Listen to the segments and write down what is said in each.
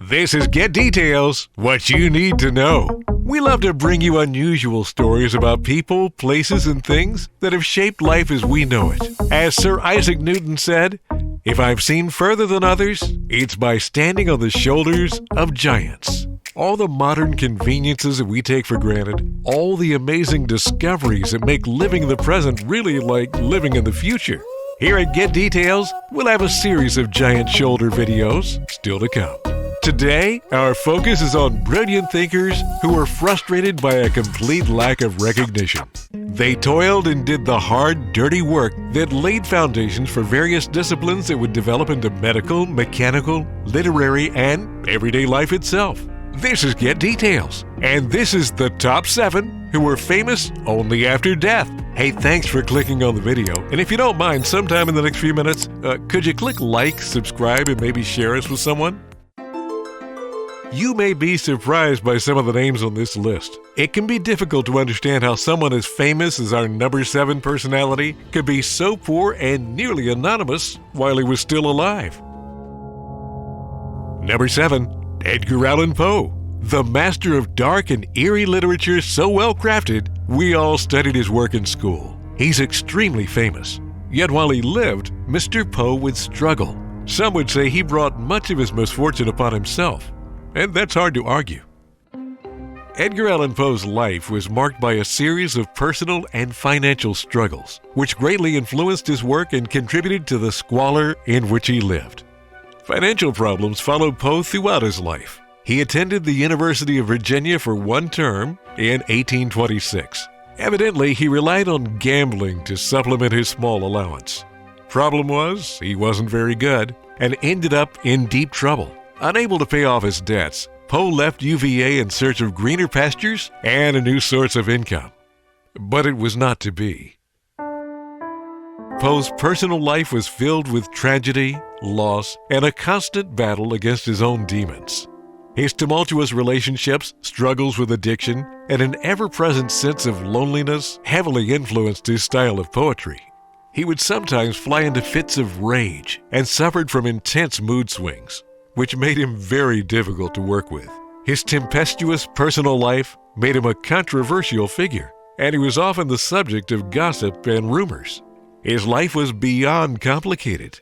This is Get Details, what you need to know. We love to bring you unusual stories about people, places, and things that have shaped life as we know it. As Sir Isaac Newton said, "If I've seen further than others, it's by standing on the shoulders of giants." All the modern conveniences that we take for granted, all the amazing discoveries that make living in the present really like living in the future. Here at Get Details, we'll have a series of giant shoulder videos still to come. Today, our focus is on brilliant thinkers who were frustrated by a complete lack of recognition. They toiled and did the hard, dirty work that laid foundations for various disciplines that would develop into medical, mechanical, literary, and everyday life itself. This is Get Details, and this is the top 7 who were famous only after death. Hey, thanks for clicking on the video, and if you don't mind, sometime in the next few minutes, could you click like, subscribe, and maybe share us with someone? You may be surprised by some of the names on this list. It can be difficult to understand how someone as famous as our number 7 personality could be so poor and nearly anonymous while he was still alive. Number 7. Edgar Allan Poe, the master of dark and eerie literature so well crafted, we all studied his work in school. He's extremely famous. Yet while he lived, Mr. Poe would struggle. Some would say he brought much of his misfortune upon himself. And that's hard to argue. Edgar Allan Poe's life was marked by a series of personal and financial struggles, which greatly influenced his work and contributed to the squalor in which he lived. Financial problems followed Poe throughout his life. He attended the University of Virginia for one term in 1826. Evidently, he relied on gambling to supplement his small allowance. Problem was, he wasn't very good and ended up in deep trouble. Unable to pay off his debts, Poe left UVA in search of greener pastures and a new source of income. But it was not to be. Poe's personal life was filled with tragedy, loss, and a constant battle against his own demons. His tumultuous relationships, struggles with addiction, and an ever-present sense of loneliness heavily influenced his style of poetry. He would sometimes fly into fits of rage and suffered from intense mood swings, which made him very difficult to work with. His tempestuous personal life made him a controversial figure, and he was often the subject of gossip and rumors. His life was beyond complicated.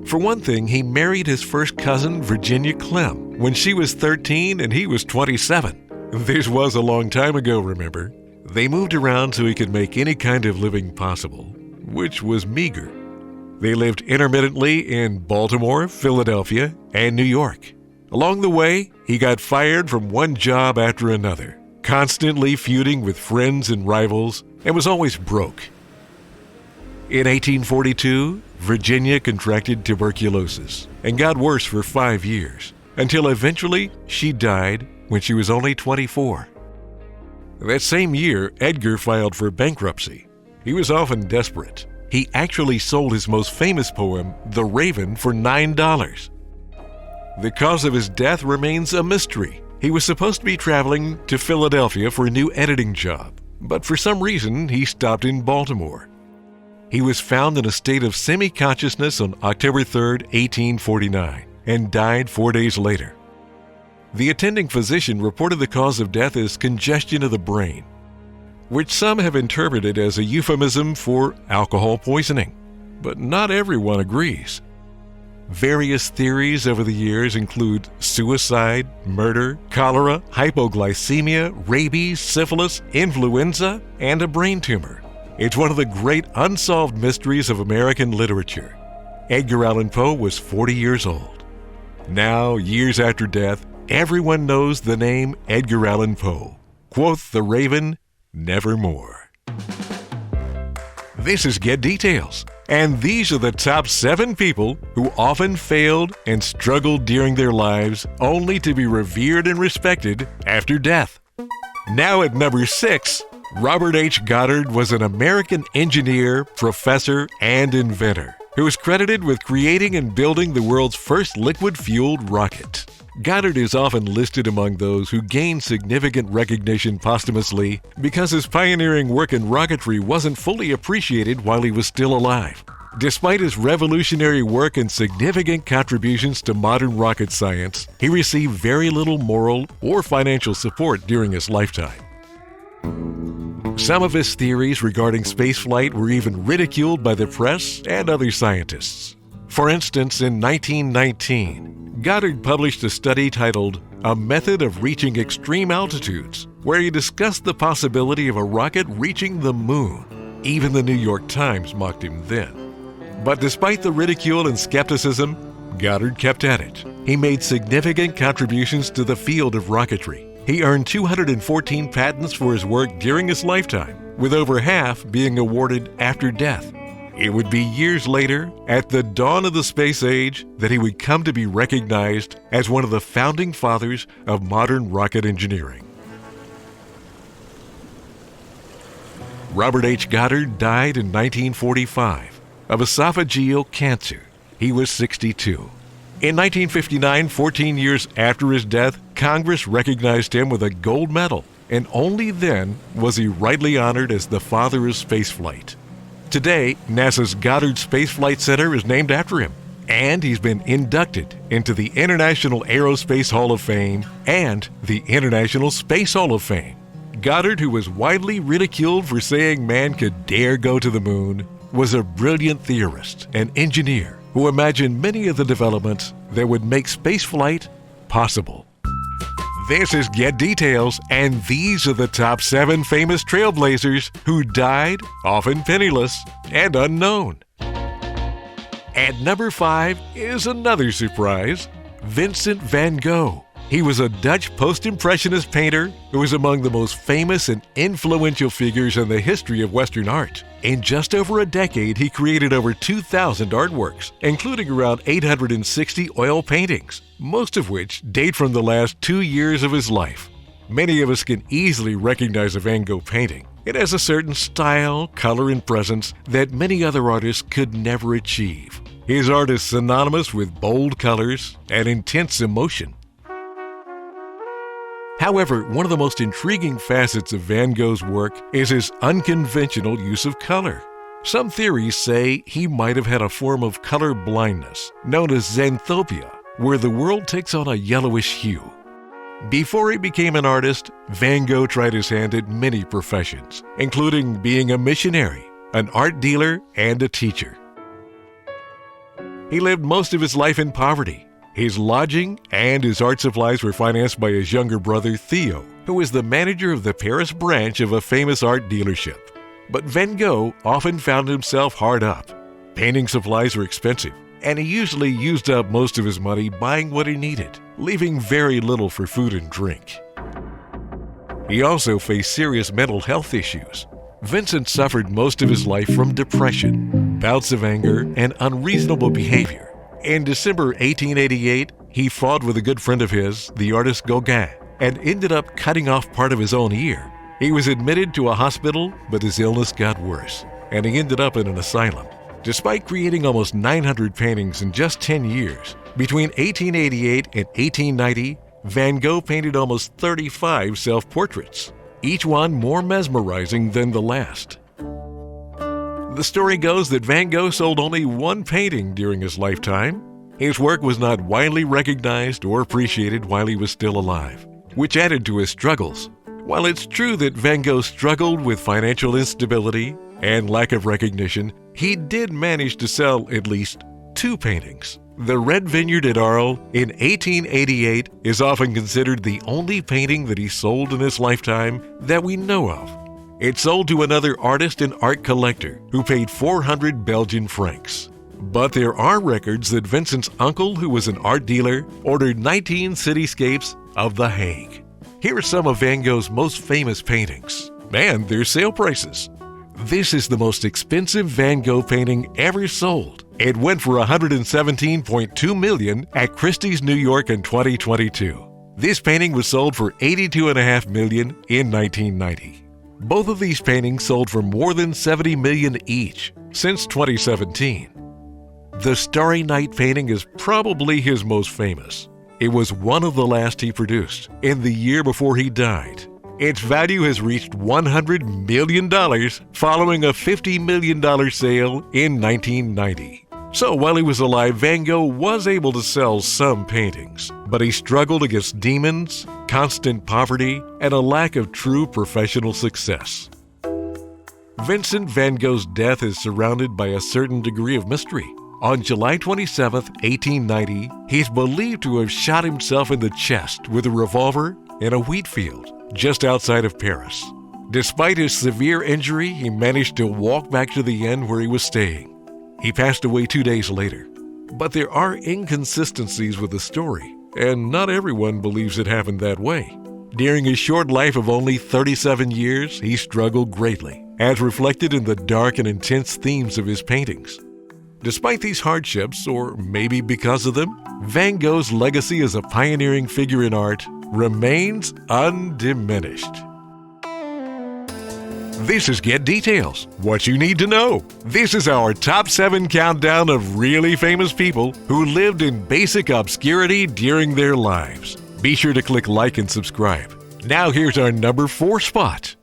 For one thing, he married his first cousin, Virginia Clem, when she was 13 and he was 27. This was a long time ago, remember? They moved around so he could make any kind of living possible, which was meager. They lived intermittently in Baltimore, Philadelphia, and New York. Along the way, he got fired from one job after another, constantly feuding with friends and rivals, and was always broke. In 1842, Virginia contracted tuberculosis and got worse for 5 years, until eventually she died when she was only 24. That same year, Edgar filed for bankruptcy. He was often desperate. He actually sold his most famous poem, The Raven, for $9. The cause of his death remains a mystery. He was supposed to be traveling to Philadelphia for a new editing job, but for some reason he stopped in Baltimore. He was found in a state of semi-consciousness on October 3, 1849, and died 4 days later. The attending physician reported the cause of death as congestion of the brain, which some have interpreted as a euphemism for alcohol poisoning, but not everyone agrees. Various theories over the years include suicide, murder, cholera, hypoglycemia, rabies, syphilis, influenza, and a brain tumor. It's one of the great unsolved mysteries of American literature. Edgar Allan Poe was 40 years old. Now, years after death, everyone knows the name Edgar Allan Poe. Quoth the Raven, nevermore. This is Get Details, and these are the top 7 people who often failed and struggled during their lives only to be revered and respected after death. Now at number 6, Robert H. Goddard was an American engineer, professor, and inventor who is credited with creating and building the world's first liquid-fueled rocket. Goddard is often listed among those who gained significant recognition posthumously because his pioneering work in rocketry wasn't fully appreciated while he was still alive. Despite his revolutionary work and significant contributions to modern rocket science, he received very little moral or financial support during his lifetime. Some of his theories regarding spaceflight were even ridiculed by the press and other scientists. For instance, in 1919, Goddard published a study titled "A Method of Reaching Extreme Altitudes," where he discussed the possibility of a rocket reaching the moon. Even the New York Times mocked him then. But despite the ridicule and skepticism, Goddard kept at it. He made significant contributions to the field of rocketry. He earned 214 patents for his work during his lifetime, with over half being awarded after death. It would be years later, at the dawn of the space age, that he would come to be recognized as one of the founding fathers of modern rocket engineering. Robert H. Goddard died in 1945 of esophageal cancer. He was 62. In 1959, 14 years after his death, Congress recognized him with a gold medal, and only then was he rightly honored as the father of spaceflight. Today, NASA's Goddard Space Flight Center is named after him, and he's been inducted into the International Aerospace Hall of Fame and the International Space Hall of Fame. Goddard, who was widely ridiculed for saying man could dare go to the moon, was a brilliant theorist and engineer who imagined many of the developments that would make spaceflight possible. This is Get Details, and these are the top 7 famous trailblazers who died, often penniless and unknown. At number 5 is another surprise: Vincent van Gogh. He was a Dutch post-impressionist painter who was among the most famous and influential figures in the history of Western art. In just over a decade, he created over 2,000 artworks, including around 860 oil paintings, most of which date from the last 2 years of his life. Many of us can easily recognize a Van Gogh painting. It has a certain style, color, and presence that many other artists could never achieve. His art is synonymous with bold colors and intense emotion. However, one of the most intriguing facets of Van Gogh's work is his unconventional use of color. Some theories say he might have had a form of color blindness, known as xanthopia, where the world takes on a yellowish hue. Before he became an artist, Van Gogh tried his hand at many professions, including being a missionary, an art dealer, and a teacher. He lived most of his life in poverty. His lodging and his art supplies were financed by his younger brother Theo, who was the manager of the Paris branch of a famous art dealership. But Van Gogh often found himself hard up. Painting supplies were expensive, and he usually used up most of his money buying what he needed, leaving very little for food and drink. He also faced serious mental health issues. Vincent suffered most of his life from depression, bouts of anger, and unreasonable behavior. In December 1888, he fought with a good friend of his, the artist Gauguin, and ended up cutting off part of his own ear. He was admitted to a hospital, but his illness got worse, and he ended up in an asylum. Despite creating almost 900 paintings in just 10 years, between 1888 and 1890, Van Gogh painted almost 35 self-portraits, each one more mesmerizing than the last. The story goes that Van Gogh sold only one painting during his lifetime. His work was not widely recognized or appreciated while he was still alive, which added to his struggles. While it's true that Van Gogh struggled with financial instability and lack of recognition, he did manage to sell at least 2 paintings. The Red Vineyard at Arles in 1888 is often considered the only painting that he sold in his lifetime that we know of. It sold to another artist and art collector who paid 400 Belgian francs. But there are records that Vincent's uncle, who was an art dealer, ordered 19 cityscapes of The Hague. Here are some of Van Gogh's most famous paintings, and their sale prices. This is the most expensive Van Gogh painting ever sold. It went for $117.2 million at Christie's New York in 2022. This painting was sold for $82.5 million in 1990. Both of these paintings sold for more than $70 million each since 2017. The Starry Night painting is probably his most famous. It was one of the last he produced in the year before he died. Its value has reached $100 million following a $50 million sale in 1990. So while he was alive, Van Gogh was able to sell some paintings, but he struggled against demons, constant poverty, and a lack of true professional success. Vincent van Gogh's death is surrounded by a certain degree of mystery. On July 27, 1890, he's believed to have shot himself in the chest with a revolver in a wheat field just outside of Paris. Despite his severe injury, he managed to walk back to the inn where he was staying. He passed away 2 days later. But there are inconsistencies with the story, and not everyone believes it happened that way. During his short life of only 37 years, he struggled greatly, as reflected in the dark and intense themes of his paintings. Despite these hardships, or maybe because of them, Van Gogh's legacy as a pioneering figure in art remains undiminished. This is Get Details, what you need to know. This is our top 7 countdown of really famous people who lived in basic obscurity during their lives. Be sure to click like and subscribe. Now here's our number 4 spot.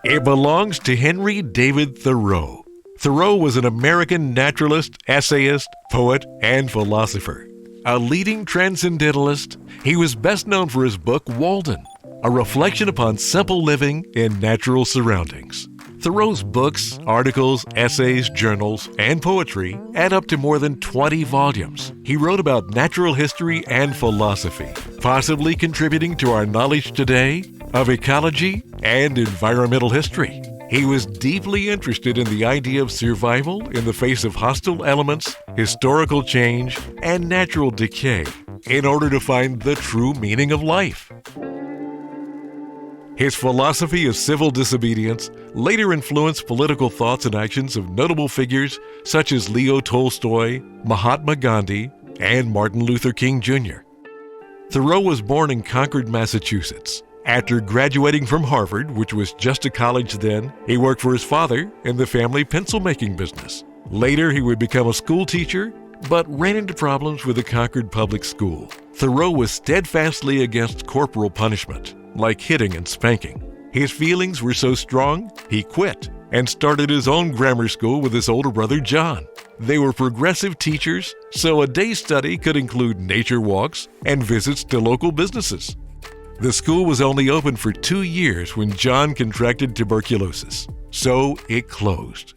It belongs to Henry David Thoreau. Thoreau was an American naturalist, essayist, poet, and philosopher. A leading transcendentalist, he was best known for his book Walden, a reflection upon simple living in natural surroundings. Thoreau's books, articles, essays, journals, and poetry add up to more than 20 volumes. He wrote about natural history and philosophy, possibly contributing to our knowledge today of ecology and environmental history. He was deeply interested in the idea of survival in the face of hostile elements, historical change, and natural decay in order to find the true meaning of life. His philosophy of civil disobedience later influenced political thoughts and actions of notable figures such as Leo Tolstoy, Mahatma Gandhi, and Martin Luther King Jr. Thoreau was born in Concord, Massachusetts. After graduating from Harvard, which was just a college then, he worked for his father in the family pencil-making business. Later, he would become a school teacher, but ran into problems with the Concord Public School. Thoreau was steadfastly against corporal punishment, like hitting and spanking. His feelings were so strong, he quit and started his own grammar school with his older brother John. They were progressive teachers, so a day's study could include nature walks and visits to local businesses. The school was only open for 2 years when John contracted tuberculosis, so it closed.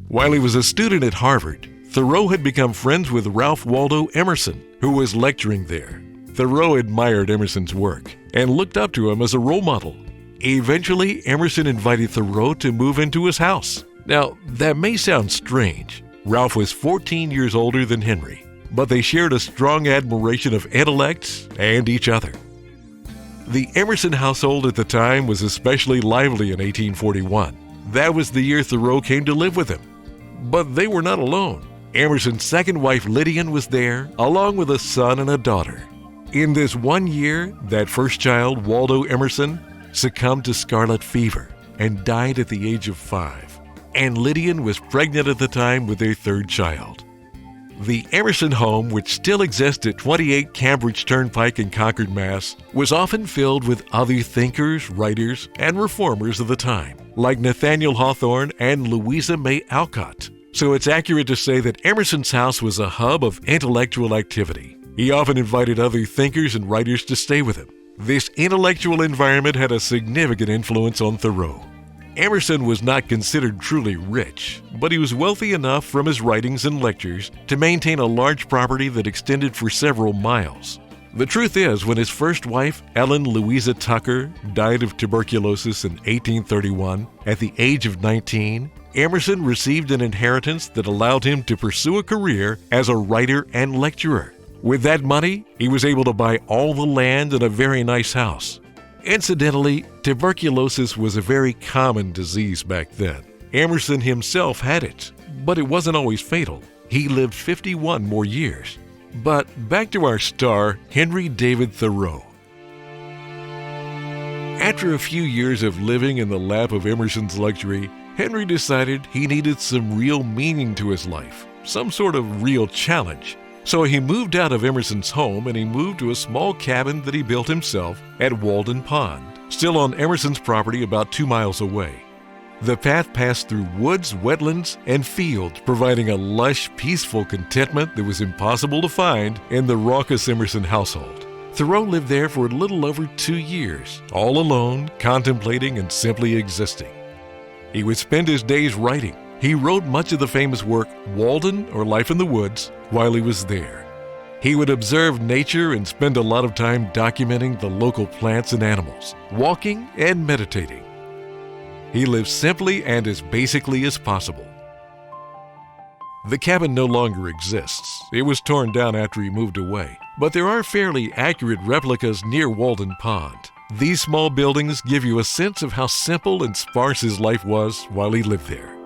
While he was a student at Harvard, Thoreau had become friends with Ralph Waldo Emerson, who was lecturing there. Thoreau admired Emerson's work and looked up to him as a role model. Eventually, Emerson invited Thoreau to move into his house. Now, that may sound strange. Ralph was 14 years older than Henry, but they shared a strong admiration of intellect and each other. The Emerson household at the time was especially lively in 1841. That was the year Thoreau came to live with him. But they were not alone. Emerson's second wife Lydian was there, along with a son and a daughter. In this 1 year, that first child, Waldo Emerson, succumbed to scarlet fever and died at the age of 5. And Lydian was pregnant at the time with their third child. The Emerson home, which still exists at 28 Cambridge Turnpike in Concord, Mass., was often filled with other thinkers, writers, and reformers of the time, like Nathaniel Hawthorne and Louisa May Alcott. So it's accurate to say that Emerson's house was a hub of intellectual activity. He often invited other thinkers and writers to stay with him. This intellectual environment had a significant influence on Thoreau. Emerson was not considered truly rich, but he was wealthy enough from his writings and lectures to maintain a large property that extended for several miles. The truth is, when his first wife, Ellen Louisa Tucker, died of tuberculosis in 1831 at the age of 19, Emerson received an inheritance that allowed him to pursue a career as a writer and lecturer. With that money, he was able to buy all the land and a very nice house. Incidentally, tuberculosis was a very common disease back then. Emerson himself had it, but it wasn't always fatal. He lived 51 more years. But back to our star, Henry David Thoreau. After a few years of living in the lap of Emerson's luxury, Henry decided he needed some real meaning to his life, some sort of real challenge. So he moved out of Emerson's home and he moved to a small cabin that he built himself at Walden Pond, still on Emerson's property about 2 miles away. The path passed through woods, wetlands, and fields, providing a lush, peaceful contentment that was impossible to find in the raucous Emerson household. Thoreau lived there for a little over 2 years, all alone, contemplating and simply existing. He would spend his days writing. He wrote much of the famous work Walden or Life in the Woods while he was there. He would observe nature and spend a lot of time documenting the local plants and animals, walking and meditating. He lived simply and as basically as possible. The cabin no longer exists. It was torn down after he moved away, but there are fairly accurate replicas near Walden Pond. These small buildings give you a sense of how simple and sparse his life was while he lived there.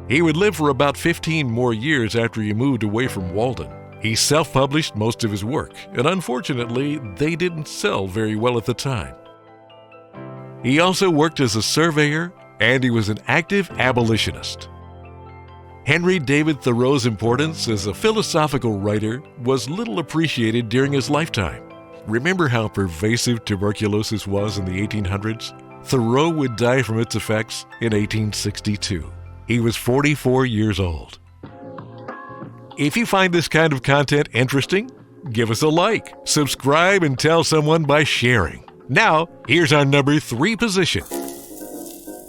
He would live for about 15 more years after he moved away from Walden. He self-published most of his work, and unfortunately, they didn't sell very well at the time. He also worked as a surveyor, and he was an active abolitionist. Henry David Thoreau's importance as a philosophical writer was little appreciated during his lifetime. Remember how pervasive tuberculosis was in the 1800s? Thoreau would die from its effects in 1862. He was 44 years old. If you find this kind of content interesting, give us a like, subscribe, and tell someone by sharing. Now, here's our number 3 position.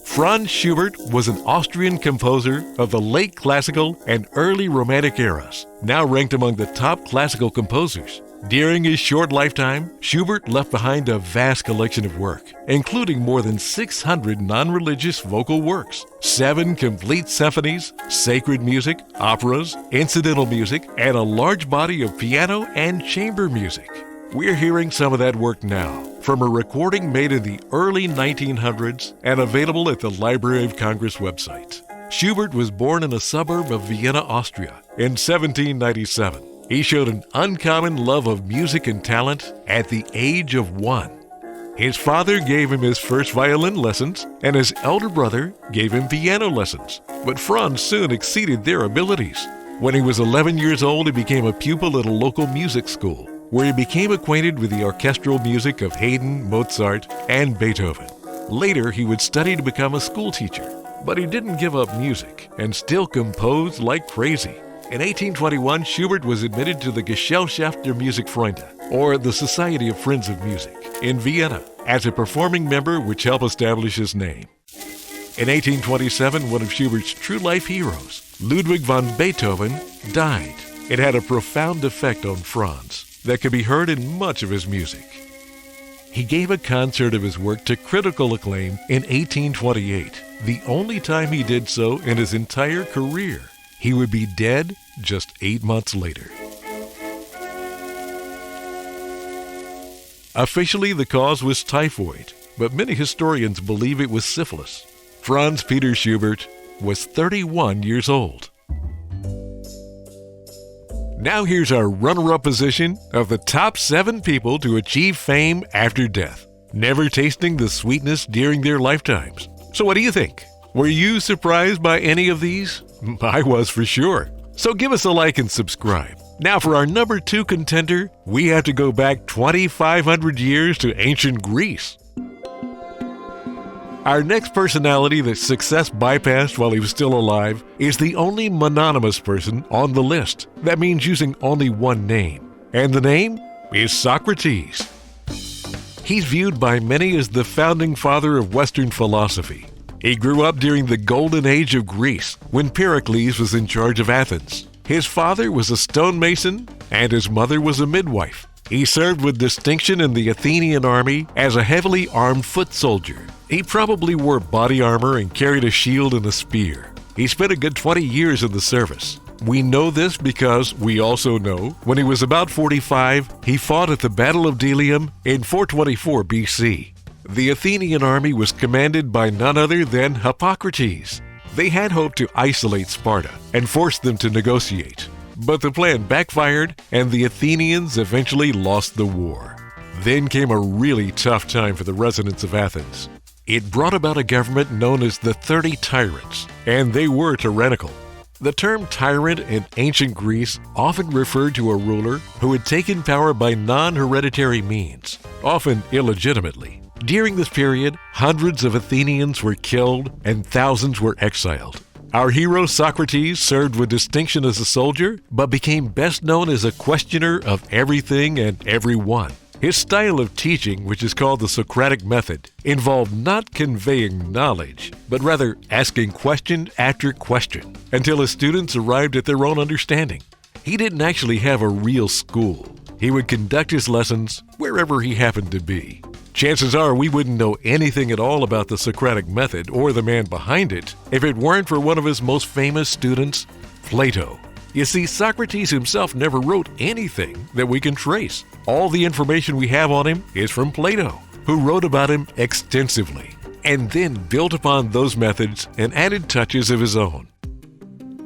Franz Schubert was an Austrian composer of the late classical and early Romantic eras, now ranked among the top classical composers. During his short lifetime, Schubert left behind a vast collection of work, including more than 600 non-religious vocal works, 7 complete symphonies, sacred music, operas, incidental music, and a large body of piano and chamber music. We're hearing some of that work now from a recording made in the early 1900s and available at the Library of Congress website. Schubert was born in a suburb of Vienna, Austria in 1797. He showed an uncommon love of music and talent at the age of 1. His father gave him his first violin lessons, and his elder brother gave him piano lessons. But Franz soon exceeded their abilities. When he was 11 years old, he became a pupil at a local music school, where he became acquainted with the orchestral music of Haydn, Mozart, and Beethoven. Later, he would study to become a school teacher, but he didn't give up music and still composed like crazy. In 1821, Schubert was admitted to the Gesellschaft der Musikfreunde, or the Society of Friends of Music, in Vienna, as a performing member, which helped establish his name. In 1827, one of Schubert's true-life heroes, Ludwig van Beethoven, died. It had a profound effect on Franz that could be heard in much of his music. He gave a concert of his work to critical acclaim in 1828, the only time he did so in his entire career. He would be dead just 8 months later. Officially, the cause was typhoid, but many historians believe it was syphilis. Franz Peter Schubert was 31 years old. Now here's our runner-up position of the top 7 people to achieve fame after death, never tasting the sweetness during their lifetimes. So what do you think? Were you surprised by any of these? I was for sure. So give us a like and subscribe. Now for our number 2 contender, we have to go back 2,500 years to ancient Greece. Our next personality that success bypassed while he was still alive is the only mononymous person on the list. That means using only one name. And the name is Socrates. He's viewed by many as the founding father of Western philosophy. He grew up during the golden age of Greece, when Pericles was in charge of Athens. His father was a stonemason, and his mother was a midwife. He served with distinction in the Athenian army as a heavily armed foot soldier. He probably wore body armor and carried a shield and a spear. He spent a good 20 years in the service. We know this because we also know when he was about 45, he fought at the Battle of Delium in 424 BC. The Athenian army was commanded by none other than Hippocrates. They had hoped to isolate Sparta and force them to negotiate, but the plan backfired and the Athenians eventually lost the war. Then came a really tough time for the residents of Athens. It brought about a government known as the 30 Tyrants, and they were tyrannical. The term tyrant in ancient Greece often referred to a ruler who had taken power by non-hereditary means, often illegitimately. During this period, hundreds of Athenians were killed and thousands were exiled. Our hero Socrates served with distinction as a soldier, but became best known as a questioner of everything and everyone. His style of teaching, which is called the Socratic method, involved not conveying knowledge, but rather asking question after question until his students arrived at their own understanding. He didn't actually have a real school. He would conduct his lessons wherever he happened to be. Chances are we wouldn't know anything at all about the Socratic method or the man behind it if it weren't for one of his most famous students, Plato. You see, Socrates himself never wrote anything that we can trace. All the information we have on him is from Plato, who wrote about him extensively, and then built upon those methods and added touches of his own.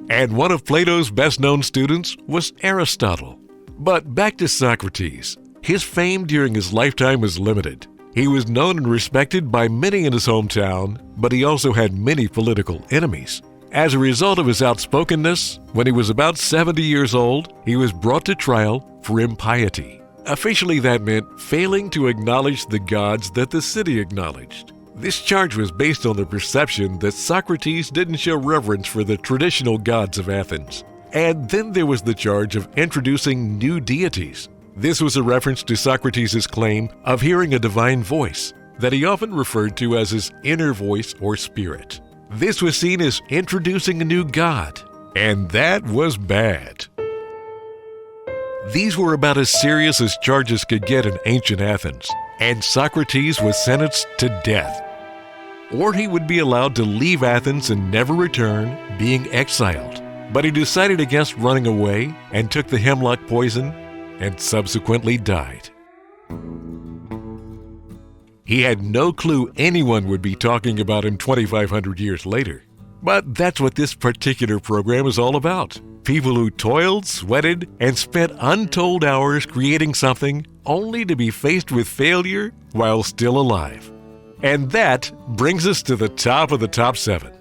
And one of Plato's best-known students was Aristotle. But back to Socrates. His fame during his lifetime was limited. He was known and respected by many in his hometown, but he also had many political enemies. As a result of his outspokenness, when he was about 70 years old, he was brought to trial for impiety. Officially, that meant failing to acknowledge the gods that the city acknowledged. This charge was based on the perception that Socrates didn't show reverence for the traditional gods of Athens. And then there was the charge of introducing new deities. This was a reference to Socrates' claim of hearing a divine voice that he often referred to as his inner voice or spirit. This was seen as introducing a new god, and that was bad. These were about as serious as charges could get in ancient Athens, and Socrates was sentenced to death. Or he would be allowed to leave Athens and never return, being exiled. But he decided against running away and took the hemlock poison and subsequently died. He had no clue anyone would be talking about him 2,500 years later. But that's what this particular program is all about. People who toiled, sweated, and spent untold hours creating something only to be faced with failure while still alive. And that brings us to the top of the top 7.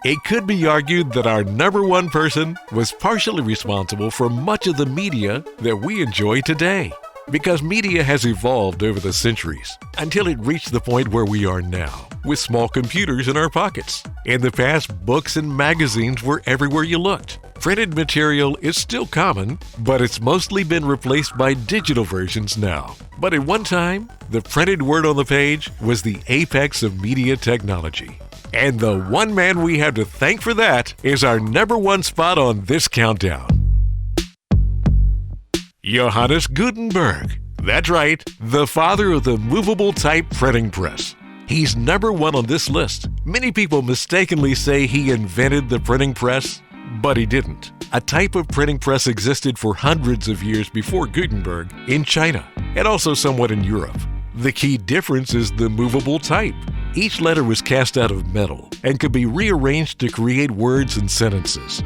It could be argued that our number one person was partially responsible for much of the media that we enjoy today. Because media has evolved over the centuries until it reached the point where we are now, with small computers in our pockets. In the past, books and magazines were everywhere you looked. Printed material is still common, but it's mostly been replaced by digital versions now. But at one time, the printed word on the page was the apex of media technology. And the one man we have to thank for that is our number one spot on this countdown. Johannes Gutenberg. That's right, the father of the movable type printing press. He's number one on this list. Many people mistakenly say he invented the printing press, but he didn't. A type of printing press existed for hundreds of years before Gutenberg in China, and also somewhat in Europe. The key difference is the movable type. Each letter was cast out of metal and could be rearranged to create words and sentences.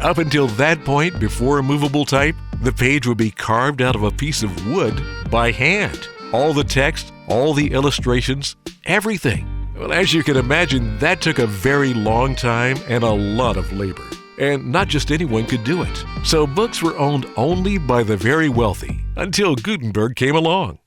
Up until that point, before a movable type, the page would be carved out of a piece of wood by hand. All the text, all the illustrations, everything. Well, as you can imagine, that took a very long time and a lot of labor. And not just anyone could do it. So books were owned only by the very wealthy until Gutenberg came along.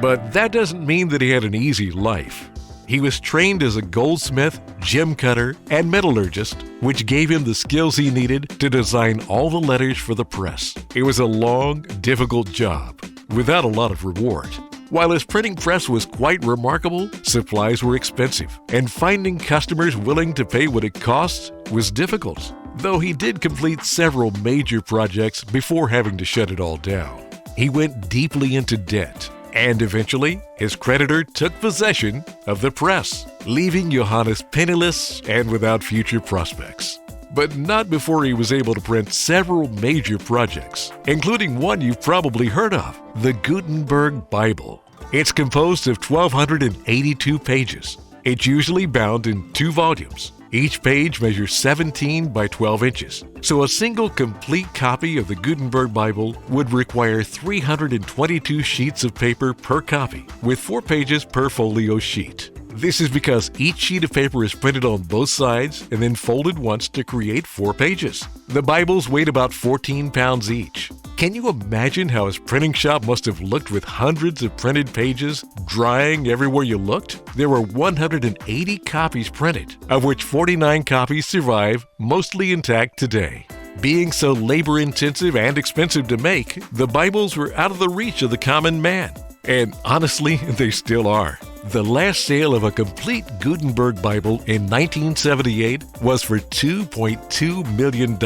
But that doesn't mean that he had an easy life. He was trained as a goldsmith, gem cutter, and metallurgist, which gave him the skills he needed to design all the letters for the press. It was a long, difficult job, without a lot of reward. While his printing press was quite remarkable, supplies were expensive, and finding customers willing to pay what it costs was difficult, though he did complete several major projects before having to shut it all down. He went deeply into debt, and eventually, his creditor took possession of the press, leaving Johannes penniless and without future prospects. But not before he was able to print several major projects, including one you've probably heard of, the Gutenberg Bible. It's composed of 1,282 pages. It's usually bound in 2 volumes. Each page measures 17 by 12 inches, so a single complete copy of the Gutenberg Bible would require 322 sheets of paper per copy, with 4 pages per folio sheet. This is because each sheet of paper is printed on both sides and then folded once to create 4 pages. The Bibles weighed about 14 pounds each. Can you imagine how his printing shop must have looked with hundreds of printed pages drying everywhere you looked? There were 180 copies printed, of which 49 copies survive, mostly intact today. Being so labor-intensive and expensive to make, the Bibles were out of the reach of the common man. And honestly, they still are. The last sale of a complete Gutenberg Bible in 1978 was for $2.2 million.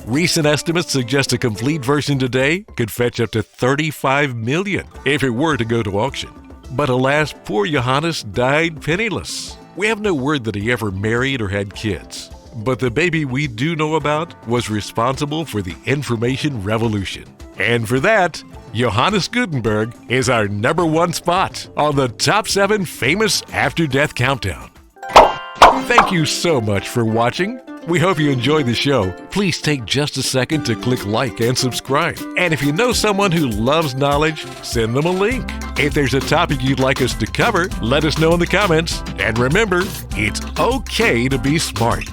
Recent estimates suggest a complete version today could fetch up to $35 million if it were to go to auction. But alas, poor Johannes died penniless. We have no word that he ever married or had kids. But the baby we do know about was responsible for the information revolution. And for that, Johannes Gutenberg is our #1 spot on the Top 7 Famous After Death Countdown. Thank you so much for watching. We hope you enjoyed the show. Please take just a second to click like and subscribe. And if you know someone who loves knowledge, send them a link. If there's a topic you'd like us to cover, let us know in the comments. And remember, it's okay to be smart.